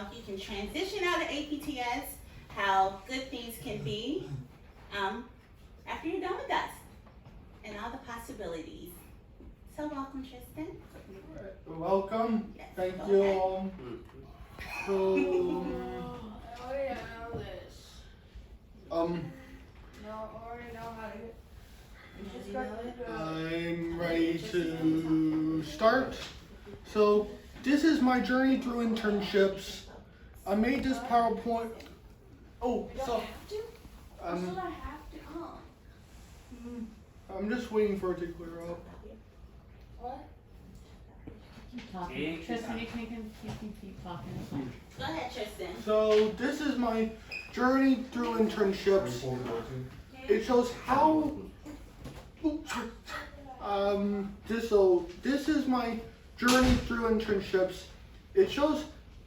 You can transition out of APTS, how good things can be after you're done with us, and all the possibilities. So welcome, Tristan. Welcome. Yes, Thank go you ahead. all. So, Oh yeah, this. No, I already know how to hit. Just got I'm ready to start. So, this is my journey through internships. I made this PowerPoint. Oh, so I have to come. I'm just waiting for it to clear up. What? Keep talking. Tristan, you can keep talking. It's fine. Go ahead, Tristan. So, this is my journey through internships. It shows how. Oops, sorry. This is my journey through internships. It shows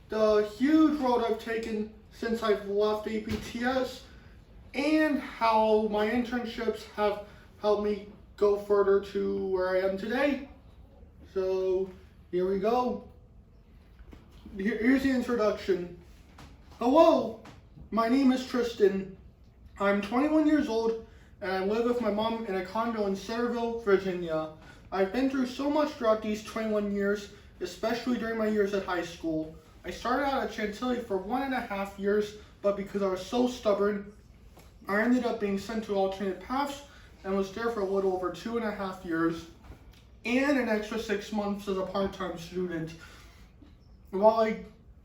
the huge road I've taken since I've left APTS and how my internships have helped me go further to where I am today. So here we go. Here's the introduction. Hello, my name is Tristan. I'm 21 years old and I live with my mom in a condo in Centerville, Virginia. I've been through so much throughout these 21 years, especially during my years at high school. I started out at Chantilly for 1.5 years, but because I was so stubborn, I ended up being sent to alternate paths and was there for a little over 2.5 years and an extra 6 months as a part-time student. While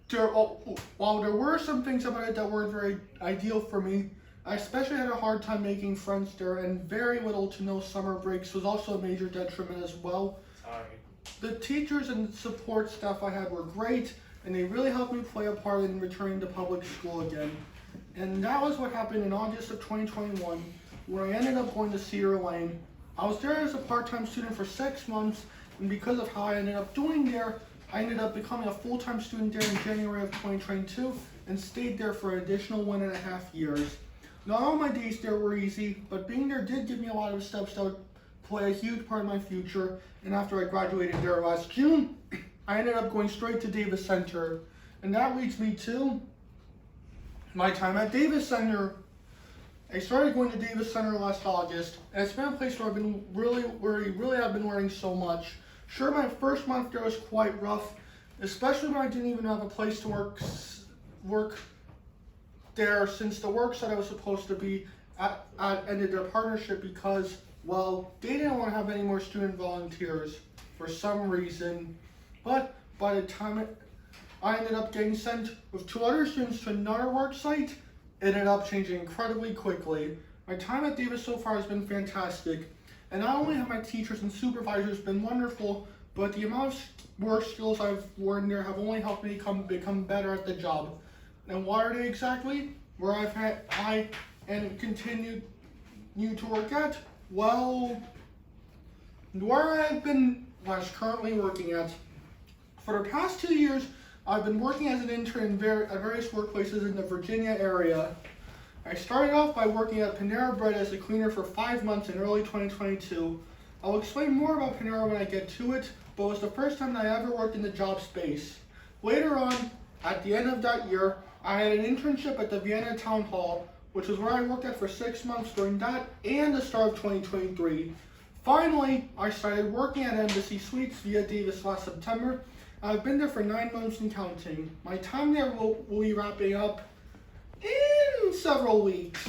there were some things about it that weren't very ideal for me, I especially had a hard time making friends there, and very little to no summer breaks was also a major detriment as well. Sorry. The teachers and support staff I had were great, and they really helped me play a part in returning to public school again. And that was what happened in August of 2021, where I ended up going to Cedar Lane. I was there as a part-time student for 6 months, and because of how I ended up doing there, I ended up becoming a full-time student there in January of 2022, and stayed there for an additional 1.5 years. Not all my days there were easy, but being there did give me a lot of steps that would play a huge part in my future. And after I graduated there last June, I ended up going straight to Davis Center. And that leads me to my time at Davis Center. I started going to Davis Center last August, and it's been a place where I've been really have been learning so much. Sure, my first month there was quite rough, especially when I didn't even have a place to work there, since the work site I was supposed to be at ended their partnership because, well, they didn't want to have any more student volunteers for some reason. But by the time I ended up getting sent with 2 other students to another work site, it ended up changing incredibly quickly. My time at Davis so far has been fantastic, and not only have my teachers and supervisors been wonderful, but the amount of work skills I've learned there have only helped me become better at the job. And what are they exactly? Where I continue to work at? Well, where I've been currently working at. For the past 2 years, I've been working as an intern at various workplaces in the Virginia area. I started off by working at Panera Bread as a cleaner for 5 months in early 2022. I'll explain more about Panera when I get to it, but it was the first time that I ever worked in the job space. Later on, at the end of that year, I had an internship at the Vienna Town Hall, which is where I worked at for 6 months during that and the start of 2023. Finally, I started working at Embassy Suites via Davis last September. I've been there for 9 months and counting. My time there will be wrapping up in several weeks.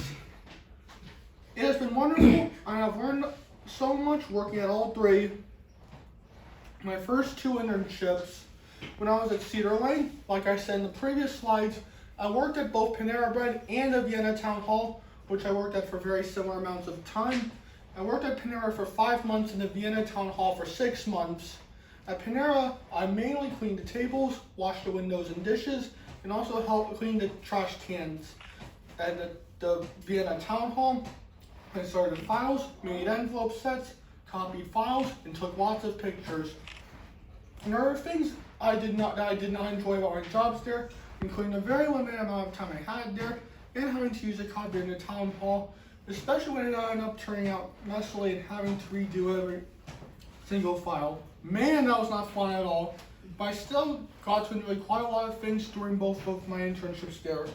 It has been wonderful, and I've learned so much working at all 3. My first 2 internships, when I was at Cedar Lane, like I said in the previous slides, I worked at both Panera Bread and the Vienna Town Hall, which I worked at for very similar amounts of time. I worked at Panera for 5 months and the Vienna Town Hall for 6 months. At Panera, I mainly cleaned the tables, washed the windows and dishes, and also helped clean the trash cans. At the Vienna Town Hall, I sorted files, made envelope sets, copied files, and took lots of pictures. And there are things I did not enjoy about my jobs there, including the very limited amount of time I had there, and having to use a copy in the town hall, especially when it ended up turning out messily and having to redo every single file. Man, that was not fun at all. but I still got to enjoy quite a lot of things during both of my internships there.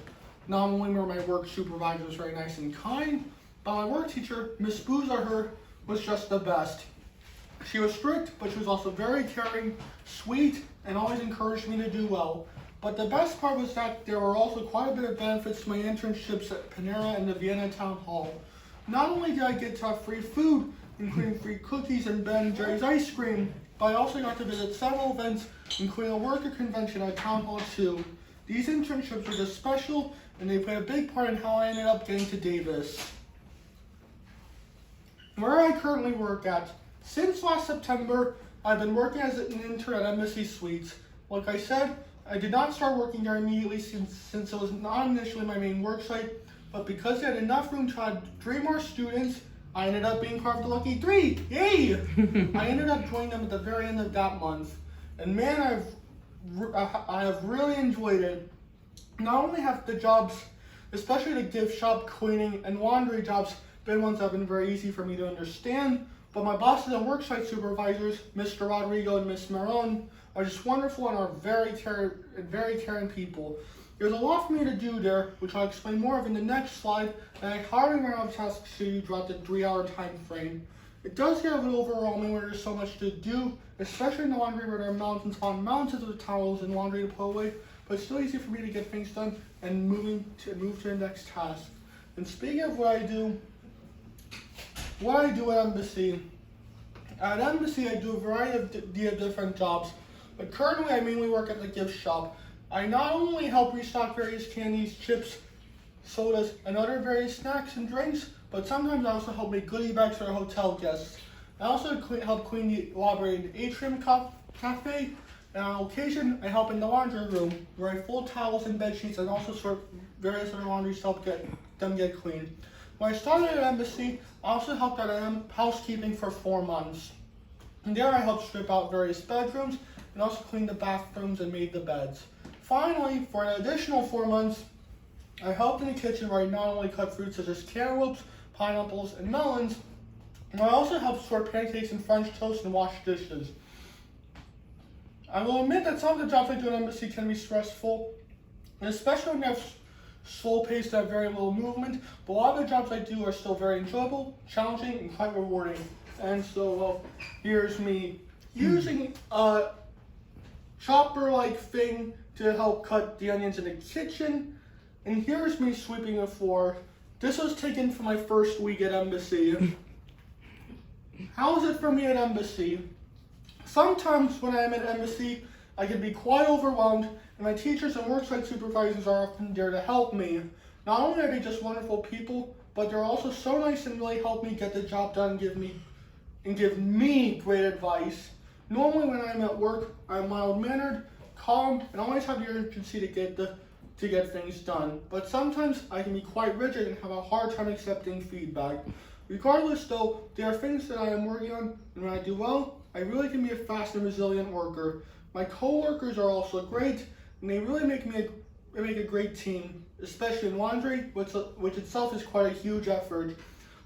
Not only were my work supervisors very nice and kind, but my work teacher, Miss Boozer, was just the best. She was strict, but she was also very caring, sweet, and always encouraged me to do well. But the best part was that there were also quite a bit of benefits to my internships at Panera and the Vienna Town Hall. Not only did I get to have free food, including free cookies and Ben & Jerry's ice cream, but I also got to visit several events, including a worker convention at Town Hall too. These internships were just special, and they played a big part in how I ended up getting to Davis. Where I currently work at, since last September, I've been working as an intern at Embassy Suites. Like I said, I did not start working there immediately since it was not initially my main work site, but because they had enough room to add 3 more students, I ended up being part of the lucky 3. Yay! I ended up joining them at the very end of that month. And man, I have really enjoyed it. Not only have the jobs, especially the gift shop, cleaning, and laundry jobs, been ones that have been very easy for me to understand, but my bosses and worksite supervisors, Mr. Rodrigo and Ms. Marone, are just wonderful and are very caring people. There's a lot for me to do there, which I'll explain more of in the next slide, and I highly recommend tasks to you throughout the 3-hour time frame. It does get a little overwhelming where there's so much to do, especially in the laundry where there are mountains upon mountains of towels and laundry to put away, but it's still easy for me to get things done and move to the next task. And speaking of what I do at Embassy, I do a variety of different jobs, but currently I mainly work at the gift shop. I not only help restock various candies, chips, sodas, and other various snacks and drinks, but sometimes I also help make goodie bags for our hotel guests. I also help clean the lobby in the Atrium Cafe, and on occasion I help in the laundry room, where I fold towels and bed sheets and also sort various other laundries to help them get clean. When I started at Embassy, I also helped out housekeeping for 4 months. And there I helped strip out various bedrooms and also cleaned the bathrooms and made the beds. Finally, for an additional 4 months, I helped in the kitchen where I not only cut fruits such as cantaloupes, pineapples, and melons, but I also helped sort pancakes and French toast and wash dishes. I will admit that some of the jobs I do at Embassy can be stressful, and especially when you have slow paced and have very little movement, but a lot of the jobs I do are still very enjoyable, challenging, and quite rewarding. And so, here's me using a chopper-like thing to help cut the onions in the kitchen, and here's me sweeping the floor. This was taken from my first week at Embassy. How is it for me at Embassy? Sometimes when I'm at Embassy, I can be quite overwhelmed, and my teachers and worksite supervisors are often there to help me. Not only are they just wonderful people, but they're also so nice and really help me get the job done and give me great advice. Normally when I'm at work, I'm mild-mannered, calm, and always have the urgency to get things done. But sometimes I can be quite rigid and have a hard time accepting feedback. Regardless though, there are things that I am working on, and when I do well, I really can be a fast and resilient worker. My co-workers are also great, and they really make a great team, especially in laundry, which itself is quite a huge effort.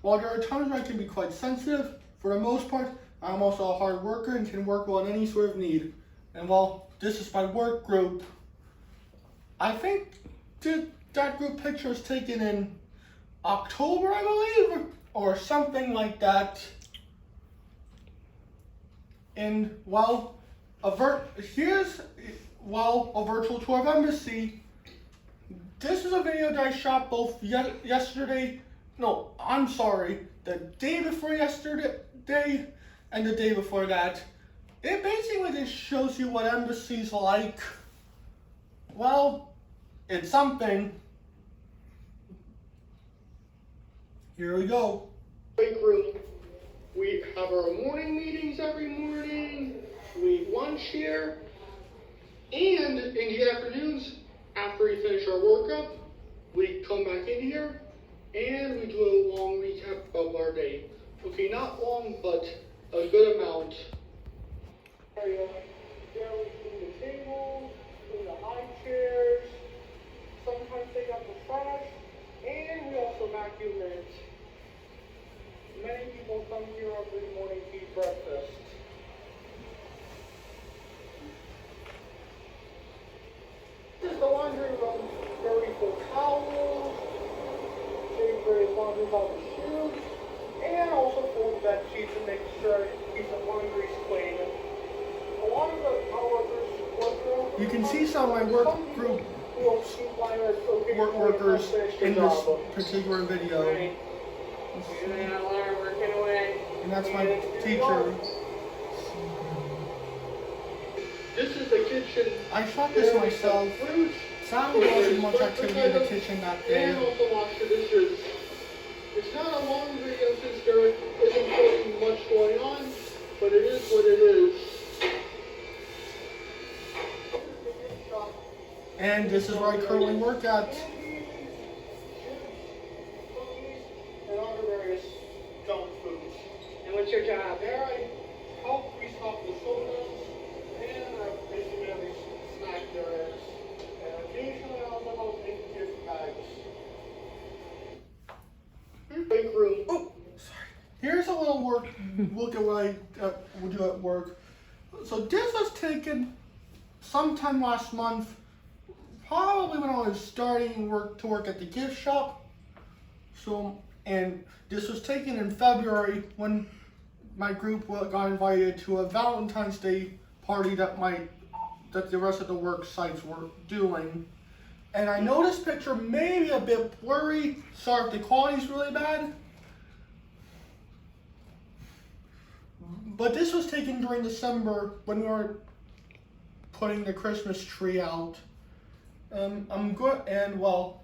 While there are times where I can be quite sensitive, for the most part, I'm also a hard worker and can work well in any sort of need. And while this is my work group, I think that group picture was taken in October, I believe, or something like that. And well, a virtual tour of Embassy. This is a video that I shot both the day before yesterday and the day before that. It basically just shows you what Embassy's like. Well, it's something. Here we go. Break room. We have our morning meetings every morning. We eat lunch here. And in the afternoons, after we finish our workup, we come back in here and we do a long recap of our day. Okay, not long, but a good amount. There we clean the tables, clean the high chairs, sometimes take out the trash, and we also vacuum it. Many people come here every morning to eat breakfast. remove all the shoes, and also fold bed sheets and make sure it keeps the laundry clean. A lot of the coworkers work through. You can see some of my work group workers in this particular video. Right. And they got a lot of working away. And that's my teacher. This is the kitchen. I shot this myself. Sadly, there wasn't much activity in the kitchen that day. And also wash the dishes. It's not a long video since there isn't really much going on, but it is what it is. And this is where I currently work at. And other various junk foods. And what's your job? There I help restock the sodas, and I basically snack there is. And occasionally I also help make gift bags. Big room. Oh, sorry. Here's a little look at what I would do at work. So this was taken sometime last month, probably when I was starting to work at the gift shop. So, and this was taken in February when my group got invited to a Valentine's Day party that the rest of the work sites were doing. And I know this picture may be a bit blurry. Sorry if the quality's really bad. But this was taken during December when we were putting the Christmas tree out. I'm good, and well,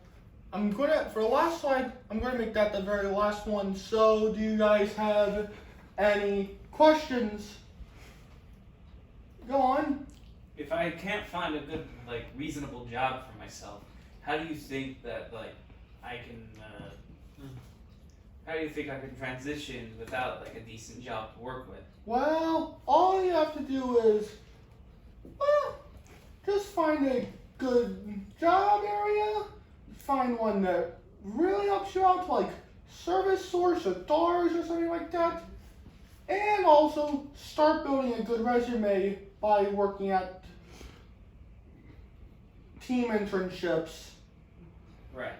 I'm good at, for the last slide, I'm going to make that the very last one. So, do you guys have any questions? Go on. If I can't find a good, reasonable job for myself, how do you think that, I can, how do you think I can transition without, a decent job to work with? Well, all you have to do is, just find a good job area, find one that really helps you out, like Service Source or DARS or something like that, and also start building a good resume by working at team internships. Right.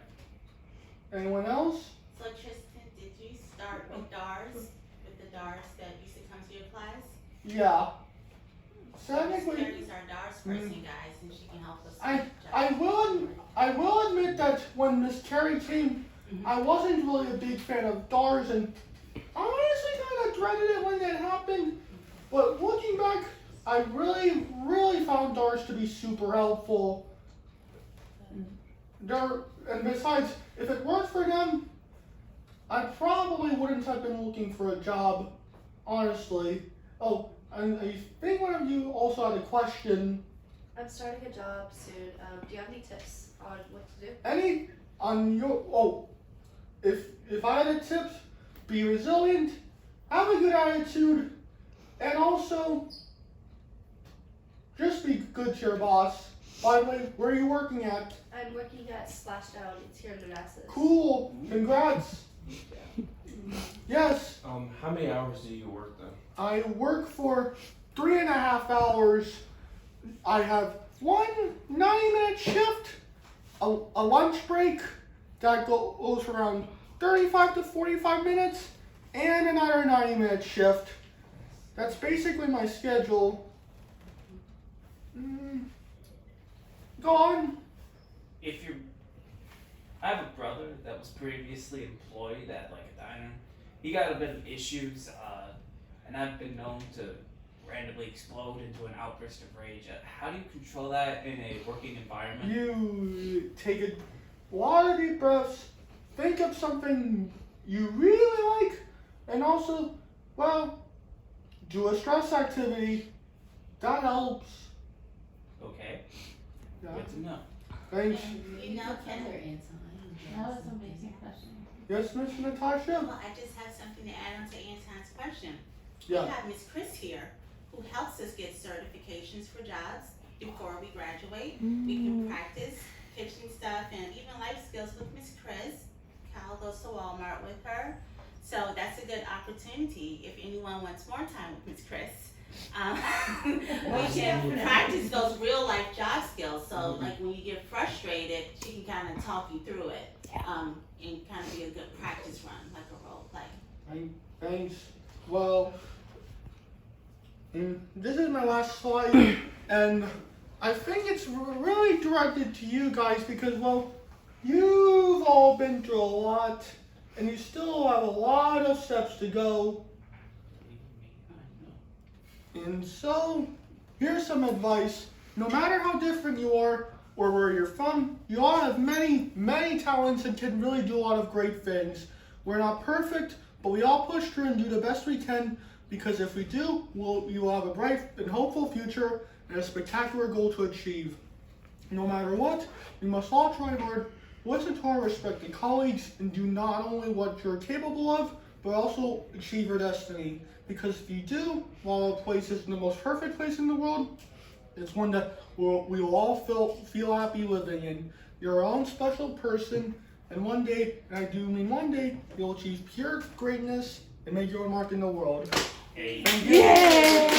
Anyone else? So Tristan, did you start with DARS, with the DARS that used to come to your class? Yeah. Miss Technically, Carrie's our DARS person, guys, and she can help us. I will admit that when Miss Carrie came, I wasn't really a big fan of DARS, and I honestly kind of dreaded it when that happened. But looking back, I really, really found DARS to be super helpful. And besides, if it weren't for them, I probably wouldn't have been looking for a job, honestly. Oh, and I think one of you also had a question. I'm starting a job soon. Do you have any tips on what to do? If I had a tip, be resilient, have a good attitude, and also just be good to your boss. By the way, where are you working at? I'm working at Splashdown. It's here in Manassas. Cool, congrats. Yes. How many hours do you work then? I work for 3.5 hours. I have one 90-minute shift, a lunch break that goes around 35 to 45 minutes, and another 90-minute shift. That's basically my schedule. Go on. I have a brother that was previously employed at a diner. He got a bit of issues, and I've been known to randomly explode into an outburst of rage. How do you control that in a working environment? You take a lot of deep breaths, think of something you really like, and also, do a stress activity. That helps. Okay, Yeah. good to know. Thanks. You know, Ken, That was an amazing question. Yes, Miss Natasha? well, I just have something to add on to Anton's question. Yeah. We have Miss Chris here, who helps us get certifications for jobs before we graduate. We can practice kitchen stuff and even life skills with Miss Chris. Kyle goes to Walmart with her. So that's a good opportunity if anyone wants more time with Miss Chris. We can practice those real life job skills. So like when you get frustrated, she can kind of talk you through it. and kind of be a good practice run, like a role play. Thanks. Well, this is my last slide, and I think it's really directed to you guys because, well, you've all been through a lot, and you still have a lot of steps to go. And so, here's some advice. No matter how different you are or where you're from, you all have many, many talents and can really do a lot of great things. We're not perfect, but we all push through and do the best we can, because if we do, you will have a bright and hopeful future and a spectacular goal to achieve. No matter what, we must all try hard, listen to our respected colleagues, and do not only what you're capable of, but also achieve your destiny. Because if you do, while a place isn't the most perfect place in the world, it's one that we will all feel happy living in. You're your own special person, and one day, and I do mean one day, you'll achieve pure greatness and make your mark in the world. Hey. Thank you. Yay!